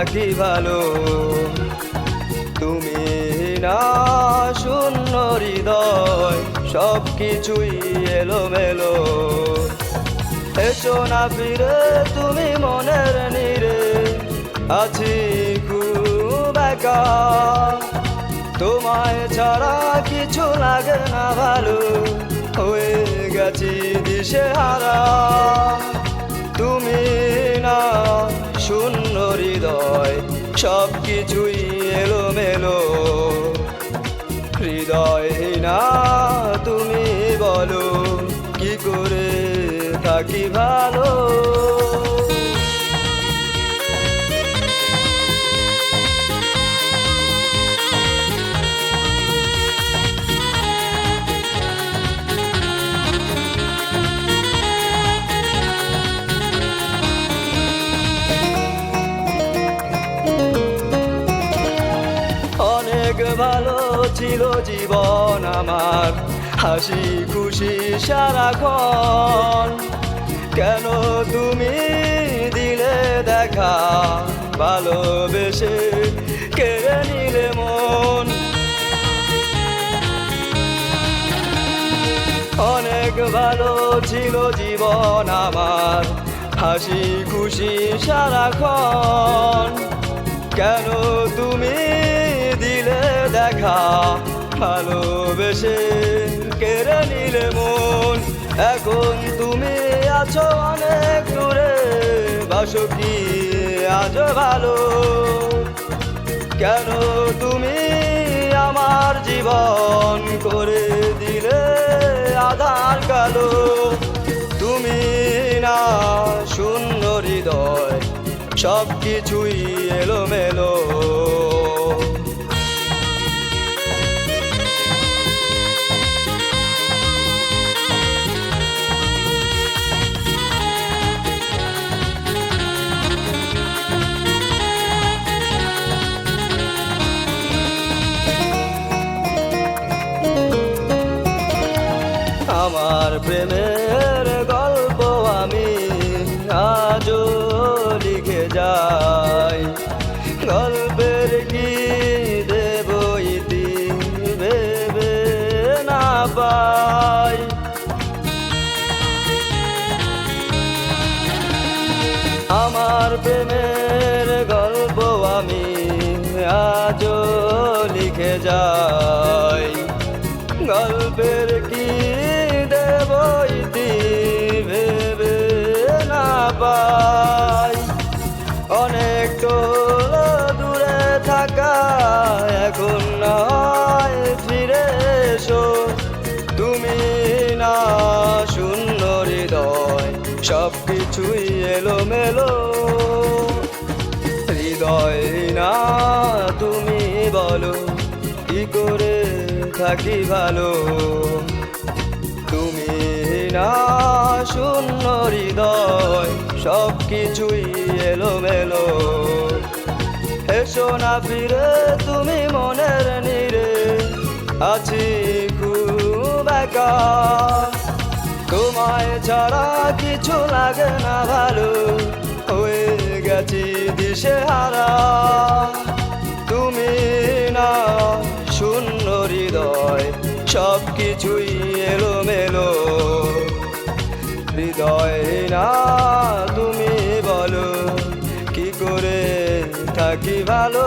থাকি ভালো। তুমি না শূন্য হৃদয়, সব কিছুই এলোমেলো। এসো না ফিরে তুমি মনের নীড়ে, আছি খুব একা। তোমায় ছাড়া কিছু লাগে না ভালো, হয়ে গেছি দিশেহারা। তুমি না শূন্য হৃদয়, সব কিছুই এলোমেলো। হৃদয় না তুমি বলো, কি করে থাকি ভালো। অনেক ভালো ছিল জীবন আমার, হাসি খুশি সারাক্ষণ। কেন তুমি দিলে দেখা, ভালোবেসে কেড়ে নিলে মন। অনেক ভালো ছিল জীবন আমার, হাসি খুশি সারাক্ষণ। কেন তুমি দিলে দেখা, ভালোবেসে কেড়ে নিলে মন। এখন তুমি আছো অনেক দূরে, বাসো কি আজ ভালো। কেন তুমি আমার জীবন করে দিলে আধার কালো। তুমি না শূন্য হৃদয়, সব কিছুই এলোমেলো। আমার প্রেমের গল্প আমি আজও লিখে যাই। গল্পের কি দেব ইতি ভেবে না পাই। আমার প্রেমের গল্প আমি আজও লিখে যাই। গল্পের কি দেব ইতি ভেবে না পাই। অনেক তো দূরে থাকা, এখন নয় ফিরে এসো। তুমি না শূন্য হৃদয়, সব কিছুই এলোমেলো। হৃদয় না তুমি বলো, কি করে থাকি ভালো। তুমি না শূন্য হৃদয়, সব কিছুই এলোমেলো। এসো না ফিরে তুমি মনের নীড়ে, আছি খুব একা। তোমায় ছাড়া কিছু লাগে না ভালো, হয়ে গেছি দিশেহারা। তুমি না শূন্য হৃদয়, সব কিছুই এলোমেলো। হৃদয় না তুমি বলো, কি করে থাকি ভালো।